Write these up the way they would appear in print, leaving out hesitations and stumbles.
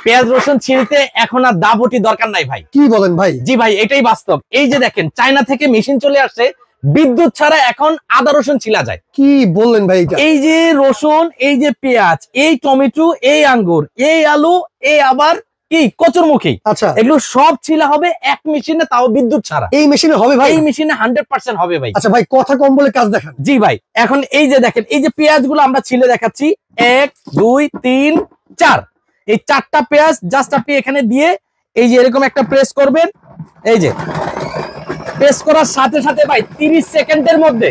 পেঁয়াজ রসুন ছিলতে এখন আর দাবটি দরকার নাই ভাই। কি বলেন ভাই? জি ভাই, এটাই বাস্তব। এই যে দেখেন চায়না থেকে মেশিন চলে আসছে, বিদ্যুৎ ছাড়া এখন আদা রসুন ছিলা যায়। কি বললেন ভাই? এই যে রসুন, এই যে পেঁয়াজ, এই টমেটো, এই আঙ্গুর, এই আলু, এই আবার কি কচুরমুখী, আচ্ছা এগুলো সব ছিলা হবে এক মেশিনে, তাও বিদ্যুৎ ছাড়া। এই মেশিনে হবে ভাই? এই মেশিনে 100% হবে ভাই। আচ্ছা ভাই, কথা কম বলে কাজ দেখান। জি ভাই, এখন এই যে দেখেন, এই যে পেঁয়াজ গুলো আমরা ছিলে দেখাচ্ছি, 1 2 3 4, এই 4টা পেঁয়াজ জাস্ট আপনি এখানে দিয়ে এই যে এরকম একটা প্রেস করবেন। এই যে প্রেস করার সাথে সাথে ভাই 30 সেকেন্ডের মধ্যে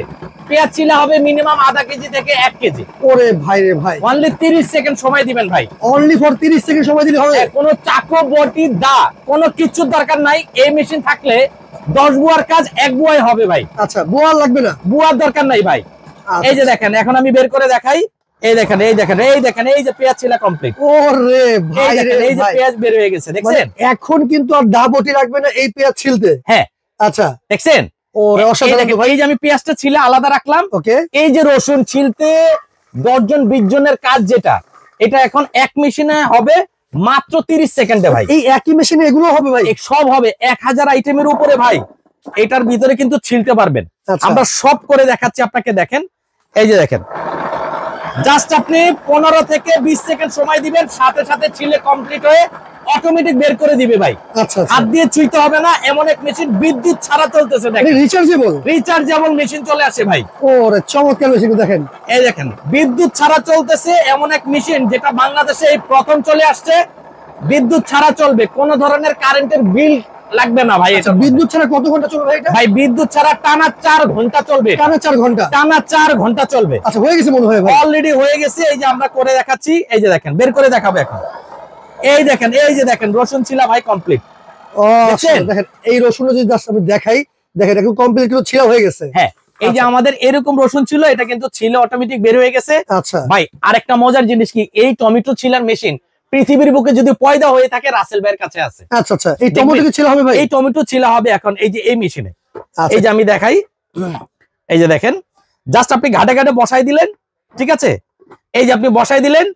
পেঁয়াজ ছিলা হবে মিনিমাম আধা কেজি থেকে 1 কেজি। ওরে ভাই রে ভাই, অনলি 30 সেকেন্ড সময় দিবেন ভাই। অনলি ফর 30 সেকেন্ড সময় দিলে হবে? কোনো চাকু বটি দা কোনো কিছুর দরকার নাই। এই মেশিন থাকলে 10 বুয়ার কাজ 1 বুয়ায় হবে ভাই। আচ্ছা, বুয়ার লাগবে না? বুয়ার দরকার নাই ভাই। এই যে দেখেন, এখন আমি বের করে দেখাই। এই দেখেন, এই দেখেন, এই দেখেন, এই যে পেঁয়াজ ছিলা কমপ্লিট। ওরে ভাই রে, এই যে পেঁয়াজ বের হয়ে গেছে, দেখছেন? এখন কিন্তু আর দাবটি লাগবে না এই পেঁয়াজ ছিলতে। হ্যাঁ আচ্ছা, দেখছেন? ওরে অসাধারণ ভাই। এই যে আমি পেঁয়াজটা ছিলে আলাদা রাখলাম। ওকে, এই যে রসুন ছিলতে 10 জন 20 জনের কাজ যেটা, এটা এখন এক মেশিনে হবে মাত্র 30 সেকেন্ডে ভাই। এই একই মেশিনে এগুলো হবে ভাই? সব হবে 1000 আইটেমের উপরে ভাই। এটার ভিতরে কিন্তু ছিলতে পারবেন। আচ্ছা। আমরা সব করে দেখাচ্ছি আপনাকে, দেখেন। এই যে দেখেন, জাস্ট আপনি 15 থেকে 20 সেকেন্ড সময় দিবেন, সাথে সাথে ছিলে কমপ্লিট হয়ে অটোমেটিক বের করে দিবে ভাই। আচ্ছা, হাত দিয়ে ছুঁইতে হবে না, এমন এক মেশিন বিদ্যুৎ ছাড়া চলতেছে। দেখেন, রিচার্জেবল মেশিন চলে আসে ভাই। ওরে চমৎকার মেশিন। দেখেন, এই দেখেন, বিদ্যুৎ ছাড়া চলতেছে এমন এক মেশিন, যেটা বাংলাদেশে এই প্রথম চলে আসছে। বিদ্যুৎ ছাড়া চলবে, কোন ধরনের কারেন্টের বিল লাগবে না ভাই। এটা বিদ্যুৎ ছাড়া কত ঘন্টা চলবে ভাই? এটা ভাই বিদ্যুৎ ছাড়া টানা 4 ঘন্টা চলবে। টানা 4 ঘন্টা? টানা 4 ঘন্টা চলবে। আচ্ছা, হয়ে গেছে মনে হয় ভাই। অলরেডি হয়ে গেছে। এই যে আমরা করে দেখাচ্ছি। এই যে দেখেন, বের করে দেখাবো এখন। এই দেখেন, এই যে দেখেন, রসুন ছিলা ভাই কমপ্লিট। দেখেন, এই রসুন যদি জাস্ট আমি দেখাই, দেখেন এখন কমপ্লিট কিন্তু ছিলা হয়ে গেছে। হ্যাঁ, এই যে আমাদের এরকম রসুন ছিল, এটা কিন্তু ছিল অটোমেটিক বের হয়ে গেছে। আচ্ছা ভাই, আরেকটা মজার জিনিস কি, এই টমেটো ছিলার মেশিন পৃথিবীর বুকে যদি পয়দা হয়ে থাকে রাসেল ভাইয়ের কাছে আছে। আচ্ছা আচ্ছা, এই টমেটো কি ছিলা হবে ভাই? এই টমেটো ছিলা হবে এখন এই যে এই মেশিনে। আচ্ছা। এই যে আমি দেখাই, এই যে দেখেন, জাস্ট আপনি ঘাটে ঘাটে বসাই দিলেন, ঠিক আছে? এই যে আপনি বসাই দিলেন,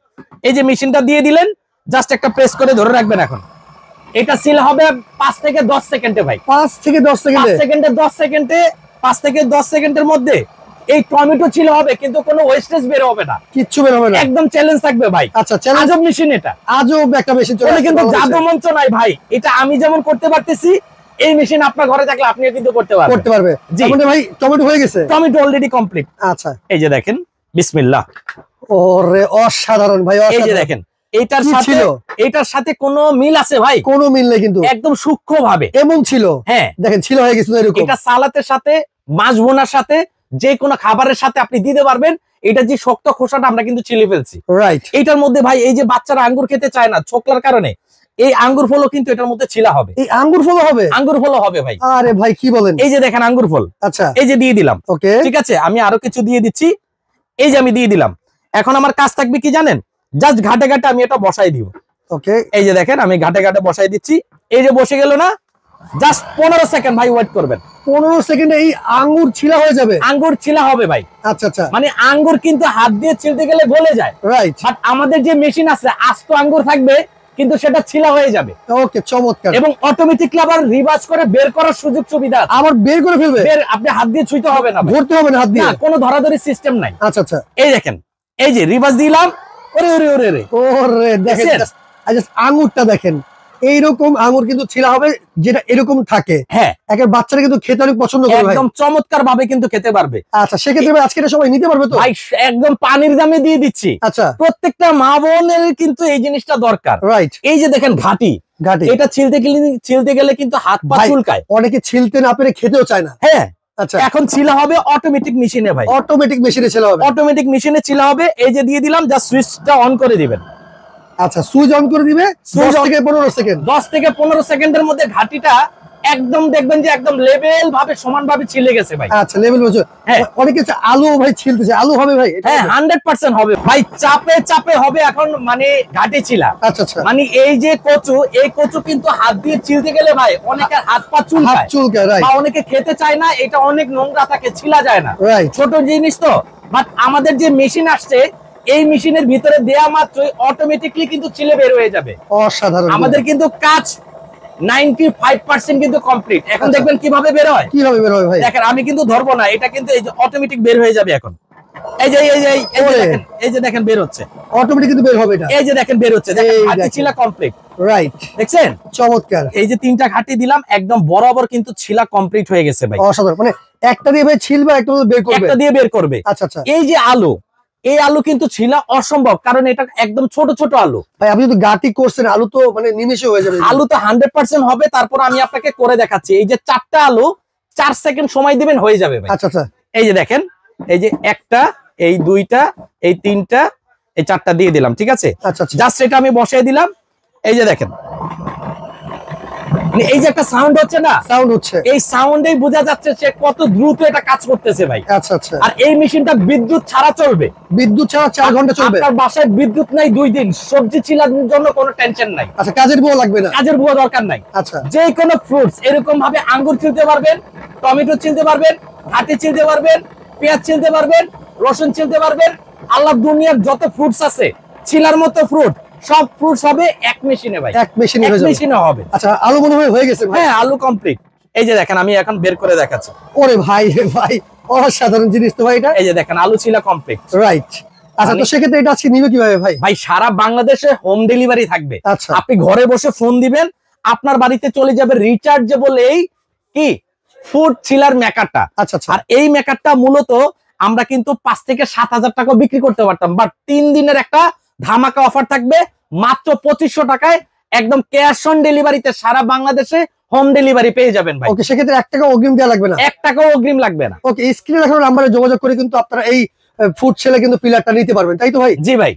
এই যে মেশিনটা দিয়ে দিলেন, জাস্ট একটা প্রেস করে ধরে রাখবেন। এখন এটা সিল হবে 5 থেকে 10 সেকেন্ডে ভাই। 5 থেকে 10 সেকেন্ডে? 5 সেকেন্ডে 10 সেকেন্ডে, 5 থেকে 10 সেকেন্ডের মধ্যে এই টমেটো ছিল হবে, কিন্তু কোনো ওয়েস্টেজ বের হবে না, কিচ্ছু বের হবে না, একদম চ্যালেঞ্জ থাকবে ভাই। আচ্ছা, চ্যালেঞ্জ। আজব মেশিন এটা, আজব একটা মেশিন চলে আসছে, কিন্তু জাদু মন্ত্র নাই ভাই। এটা আমি যেমন করতে পারতেছি, এই মেশিন আপনার ঘরে থাকলে আপনিও কিন্তু করতে পারবে। জি ভাই, টমেটো হয়ে গেছে? Tomato already complete. আচ্ছা, এই যে দেখেন, বিসমিল্লাহ। ওরে অসাধারণ ভাই, এই যে দেখেন, এটার সাথে কোনো মিল আছে ভাই? কোনো মিল নেই, কিন্তু একদম সূক্ষ্ম ভাবে এমন ছিল। হ্যাঁ দেখেন, ছিল হয়ে গেছে এরকম। এটা সালাতের সাথে, মাছ ভুনার সাথে, যে কোনো খাবারের সাথে আপনি দিতে পারবেন। এটা যে শক্ত খোসাটা আমরা কিন্তু ছিলে ফেলছি, রাইট। এটার মধ্যে ভাই, এই যে বাচ্চারা আঙ্গুর খেতে চায় না ছোকলার কারণে, এই আঙ্গুর ফলও কিন্তু এটার মধ্যে ছিলা হবে। এই আঙ্গুর ফল হবে? আঙ্গুর ফলও হবে ভাই। আরে ভাই, কি বলেন? এই যে দেখেন আঙ্গুর ফল। আচ্ছা, এই যে দিয়ে দিলাম। ওকে, ঠিক আছে, আমি আরো কিছু দিয়ে দিচ্ছি। এই যে আমি দিয়ে দিলাম। এখন আমার কাজ থাকবে কি জানেন? জাস্ট ঘাটে ঘাটে আমি এটা বসাই দিব। ওকে, এই যে দেখেন, আমি ঘাটে ঘাটে বসাই দিচ্ছি। এই যে বসে গেল না, জাস্ট 15 সেকেন্ড ভাই ওয়েট করবেন। 15 সেকেন্ডে এই আঙ্গুর ছিলা হয়ে যাবে? আঙ্গুর ছিলা হবে ভাই। আচ্ছা আচ্ছা, মানে আঙ্গুর কিন্তু হাত দিয়ে ছিলতে গেলে গলে যায়, রাইট। বাট আমাদের যে মেশিন আছে, আস্ত আঙ্গুর থাকবে, কিন্তু সেটা ছিলা হয়ে যাবে। ওকে, চমৎকার। এবং অটোমেটিকলি আবার রিভার্স করে বের করার সুযোগ সুবিধা আছে। আবার বের করে ফেলবে? আপনি হাত দিয়ে ছুঁইতে হবে না, ধরতে হবে না হাত দিয়ে? কোনো ধরাধরি সিস্টেম নাই। আচ্ছা আচ্ছা, এই দেখেন, এই যে রিভার্স দিলাম। ওরে ওরে ওরে ওরে ওরে, দেখেন আঙ্গুরটা দেখেন, এইরকম আঙ্গুর কিন্তু ছিলা হবে, যেটা এরকম থাকে। হ্যাঁ, একের বাচ্চারা কিন্তু খেতে অনেক পছন্দ করে, একদম চমৎকার ভাবে কিন্তু খেতে পারবে। আচ্ছা, সেক্ষেত্রে আজকে এটা সবাই নিতে পারবে তো ভাই? একদম পানির দামে দিয়ে দিচ্ছি। আচ্ছা, প্রত্যেকটা মা বোনের কিন্তু এই জিনিসটা দরকার, রাইট। এই যে দেখেন ঘাটি, এটা ছিলতে গেলে কিন্তু হাত পা চুলকায়, অনেকে ছিলতে না পেরে খেতেও চায় না। হ্যাঁ, আচ্ছা, এখন ছিলা হবে অটোমেটিক মেশিনে ভাই। অটোমেটিক মেশিনে ছিলা হবে? অটোমেটিক মেশিনে ছিলা হবে। এই যে দিয়ে দিলাম, জাস্ট সুইচটা অন করে দিবেন। আচ্ছা, সুইচ অন করে দিবে। 10 থেকে 15 সেকেন্ড? 10 থেকে 15 সেকেন্ডের মধ্যে ঘাটিটা একদম দেখবেন যে একদম লেভেল ভাবে সমান ভাবে ছিলে গেছে ভাই। আচ্ছা, লেভেল হচ্ছে। হ্যাঁ, অনেকে আলু ভাই ছিলতেছে, আলু হবে ভাই? হ্যাঁ, 100% হবে ভাই। চাপে চাপে হবে এখন, মানে ঘাটি ছিলা। আচ্ছা আচ্ছা, মানে এই যে কচু, এই কচু কিন্তু হাত দিয়ে ছিলতে গেলে ভাই অনেকের হাত পা চুলকায়, রাইট। বা অনেকে খেতে চায় না, এটা অনেক নোংরা থাকে, ছিলা যায় না, রাইট। ছোট জিনিস তো। বাট আমাদের যে মেশিন আসছে, এই মেশিনের ভিতরে দেয়া মাত্রই অটোমেটিকলি কিন্তু ছিলে বের হয়ে যাবে। অসাধারণ। আমাদের কিন্তু কাজ 95% কিন্তু কমপ্লিট। এখন আচ্ছা। দেখবেন কিভাবে বের হয়। কিভাবে বের হবে ভাই? দেখেন আমি কিন্তু ধরবো না, এটা কিন্তু এই যে অটোমেটিক বের হয়ে যাবে এখন। এই যে দেখেন, এই যে দেখেন বের হচ্ছে, অটোমেটিক কিন্তু বের হবে এটা। এই যে দেখেন বের হচ্ছে, দেখেন এই ঘাটি দেখেন। ছিলা কমপ্লিট, রাইট, দেখছেন? চমৎকার। এই যে 3টা ঘাটি দিলাম, একদম বরাবর কিন্তু ছিলা কমপ্লিট হয়ে গেছে ভাই। অসাধারণ, মানে একটা দিয়ে ভাই ছিলবে, একটা দিয়ে বের করবে। একটা দিয়ে বের করবে। আচ্ছা আচ্ছা এই যে আলু, এই আলু কিন্তু ছিলা অসম্ভব, কারণ এটা একদম ছোট ছোট আলু। ভাই, আপনি তো গাটি করছেন, আলু তো মানে নিমেষে হয়ে যাবে। আলু তো 100% হবে। তারপর আমি আপনাকে করে দেখাচ্ছি। এই যে 4টা আলু 4 সেকেন্ড সময় দিবেন, হয়ে যাবে ভাই। আচ্ছা আচ্ছা এই যে দেখেন, এই যে একটা, এই 2টা, এই 3টা, এই 4টা দিয়ে দিলাম, ঠিক আছে? আচ্ছা আচ্ছা জাস্ট এটা আমি বসাই দিলাম। এই যে দেখেন, মানে এই যে একটা সাউন্ড হচ্ছে না, সাউন্ড হচ্ছে। এই সাউন্ডেই বোঝা যাচ্ছে সে কত দ্রুত এটা কাজ করতেছে ভাই। আচ্ছা আচ্ছা, আর এই মেশিনটা বিদ্যুৎ ছাড়া চলবে। বিদ্যুৎ ছাড়া 4 ঘন্টা চলবে। আপনার বাসায় বিদ্যুৎ নাই 2 দিন, সবজি ছিলার জন্য কোনো টেনশন নাই, আচ্ছা, কাজের বুয়া লাগবে না। কাজের বুয়া দরকার নাই। আচ্ছা যে কোনো ফ্রুটস এরকম ভাবে আঙ্গুর ছিলতে পারবেন, টমেটো ছিলতে পারবেন, হাতি ছিলতে পারবেন, পেঁয়াজ ছিলতে পারবেন, রসুন ছিলতে পারবেন। আল্লাহ দুনিয়ার যত ফ্রুটস আছে, ছিলার মতো ফ্রুট, সব ফ্রুটস হবে এক মেশিনে ভাই, এক মেশিনে এক হয়ে যাবে। মেশিনে হবে। আচ্ছা, আলু মনে হয় হয়ে গেছে ভাই। হ্যাঁ, আলু কমপ্লিট। এই যে দেখেন আমি এখন বের করে দেখাচ্ছি। ওরে ভাই রে ভাই, অসাধারণ জিনিস তো ভাই এটা। এই যে দেখেন আলু ছিলা কমপ্লিট। রাইট। আচ্ছা, তো সেক্ষেত্রে এটা আজকে নিবে কিভাবে ভাই? ভাই সারা বাংলাদেশে হোম ডেলিভারি থাকবে। আচ্ছা আপনি ঘরে বসে ফোন দিবেন, আপনার বাড়িতে চলে যাবে রিচার্জেবল এই কি ফুড চিলার মেকারটা। আচ্ছা আচ্ছা আর এই মেকারটা মূলত আমরা কিন্তু 5 থেকে 7,000 টাকা বিক্রি করতে পারতাম, বাট 3 দিনের একটা ধামাকা অফার থাকবে মাত্র 2500 টাকায়, একদম ক্যাশ অন ডেলিভারিতে সারা বাংলাদেশে হোম ডেলিভারি পেয়ে যাবেন ভাই। ওকে, সেক্ষেত্রে 1 টাকা অগ্রিম দেওয়া লাগবে না। 1 টাকাও অগ্রিম লাগবে না। ওকে, স্ক্রিনে দেখানো নাম্বারে যোগাযোগ করে কিন্তু আপনারা এই ফুড সেলে কিন্তু পিলারটা নিতে পারবেন, তাই তো ভাই? জি ভাই।